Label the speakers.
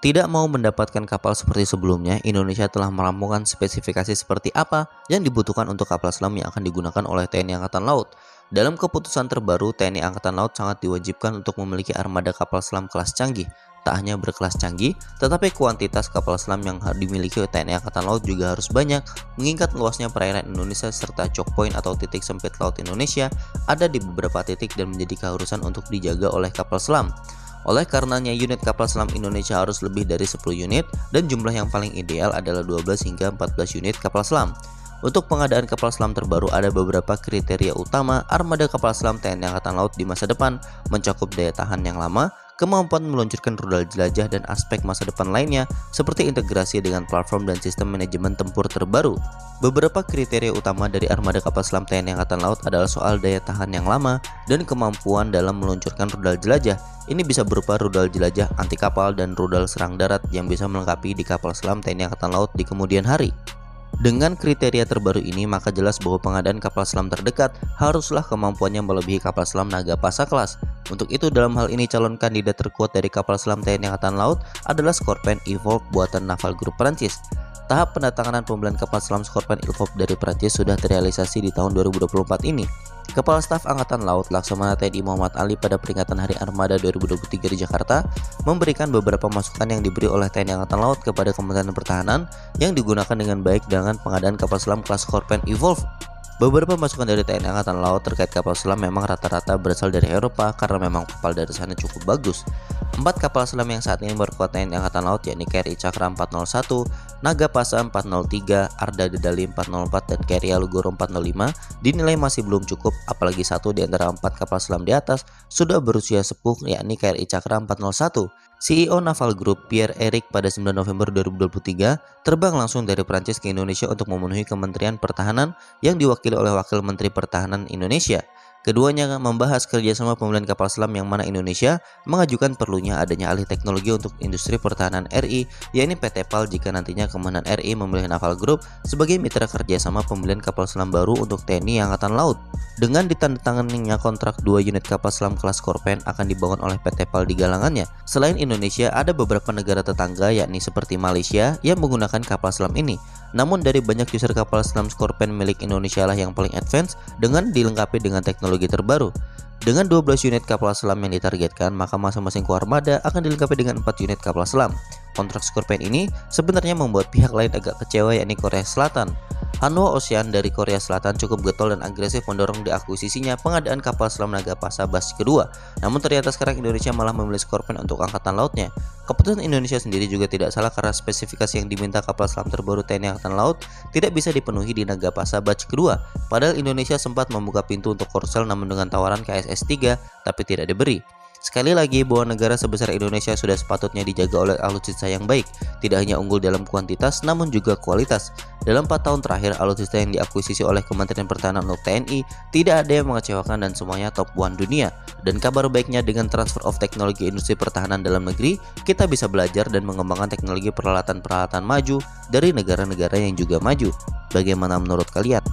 Speaker 1: Tidak mau mendapatkan kapal seperti sebelumnya, Indonesia telah merampungkan spesifikasi seperti apa yang dibutuhkan untuk kapal selam yang akan digunakan oleh TNI Angkatan Laut. Dalam keputusan terbaru, TNI Angkatan Laut sangat diwajibkan untuk memiliki armada kapal selam kelas canggih. Tak hanya berkelas canggih, tetapi kuantitas kapal selam yang dimiliki TNI Angkatan Laut juga harus banyak, mengingat luasnya perairan Indonesia serta choke point atau titik sempit laut Indonesia ada di beberapa titik dan menjadi keharusan untuk dijaga oleh kapal selam. Oleh karenanya unit kapal selam Indonesia harus lebih dari 10 unit dan jumlah yang paling ideal adalah 12 hingga 14 unit kapal selam. Untuk pengadaan kapal selam terbaru ada beberapa kriteria utama armada kapal selam TNI Angkatan Laut di masa depan, mencakup daya tahan yang lama, kemampuan meluncurkan rudal jelajah dan aspek masa depan lainnya seperti integrasi dengan platform dan sistem manajemen tempur terbaru. Beberapa kriteria utama dari armada kapal selam TNI Angkatan Laut adalah soal daya tahan yang lama dan kemampuan dalam meluncurkan rudal jelajah. Ini bisa berupa rudal jelajah anti kapal dan rudal serang darat yang bisa melengkapi di kapal selam TNI Angkatan Laut di kemudian hari. Dengan kriteria terbaru ini, maka jelas bahwa pengadaan kapal selam terdekat haruslah kemampuannya melebihi kapal selam Nagapasa kelas. Untuk itu, dalam hal ini calon kandidat terkuat dari kapal selam TNI Angkatan Laut adalah Scorpène Evolve buatan Naval Group Prancis. Tahap pendatangan pembelian kapal selam Scorpène Evolve dari Prancis sudah terrealisasi di tahun 2024 ini. Kepala Staf Angkatan Laut Laksamana TNI Muhammad Ali pada peringatan Hari Armada 2023 di Jakarta memberikan beberapa masukan yang diberi oleh TNI Angkatan Laut kepada Kementerian Pertahanan yang digunakan dengan baik dengan pengadaan kapal selam kelas Scorpène Evolve. Beberapa masukan dari TNI Angkatan Laut terkait kapal selam memang rata-rata berasal dari Eropa karena memang kapal dari sana cukup bagus. 4 kapal selam yang saat ini berkuat TNI Angkatan Laut yakni KRI Cakra 401, Nagapasa 403, Arda Dedali 404, dan KRI Alugoro 405 dinilai masih belum cukup, apalagi satu di antara 4 kapal selam di atas sudah berusia sepuh yakni KRI Cakra 401. CEO Naval Group Pierre-Eric pada 9 November 2023 terbang langsung dari Prancis ke Indonesia untuk memenuhi Kementerian Pertahanan yang diwakili oleh Wakil Menteri Pertahanan Indonesia. Keduanya membahas kerjasama pembelian kapal selam yang mana Indonesia mengajukan perlunya adanya alih teknologi untuk industri pertahanan RI, yakni PT PAL jika nantinya Kemenhan RI memilih Naval Group sebagai mitra kerjasama pembelian kapal selam baru untuk TNI Angkatan Laut. Dengan ditandatanganinya kontrak 2 unit kapal selam kelas Scorpène akan dibangun oleh PT PAL di galangannya. Selain Indonesia, ada beberapa negara tetangga yakni seperti Malaysia yang menggunakan kapal selam ini. Namun dari banyak user kapal selam Scorpène milik Indonesia lah yang paling advance dengan dilengkapi dengan teknologi terbaru. Dengan 12 unit kapal selam yang ditargetkan, maka masing-masing armada akan dilengkapi dengan 4 unit kapal selam. Kontrak Scorpène ini sebenarnya membuat pihak lain agak kecewa yakni Korea Selatan. Hanwha Ocean dari Korea Selatan cukup getol dan agresif mendorong diakuisisinya pengadaan kapal selam Nagapasa batch kedua. Namun ternyata sekarang Indonesia malah memilih Scorpène untuk angkatan lautnya. Keputusan Indonesia sendiri juga tidak salah karena spesifikasi yang diminta kapal selam terbaru TNI Angkatan Laut tidak bisa dipenuhi di Nagapasa batch kedua. Padahal Indonesia sempat membuka pintu untuk Korsel namun dengan tawaran KSS-3 tapi tidak diberi. Sekali lagi bahwa negara sebesar Indonesia sudah sepatutnya dijaga oleh alutsista yang baik, tidak hanya unggul dalam kuantitas namun juga kualitas. Dalam 4 tahun terakhir, alutsista yang diakuisisi oleh Kementerian Pertahanan untuk TNI tidak ada yang mengecewakan dan semuanya top 1 dunia. Dan kabar baiknya dengan transfer of teknologi industri pertahanan dalam negeri, kita bisa belajar dan mengembangkan teknologi peralatan-peralatan maju dari negara-negara yang juga maju. Bagaimana menurut kalian?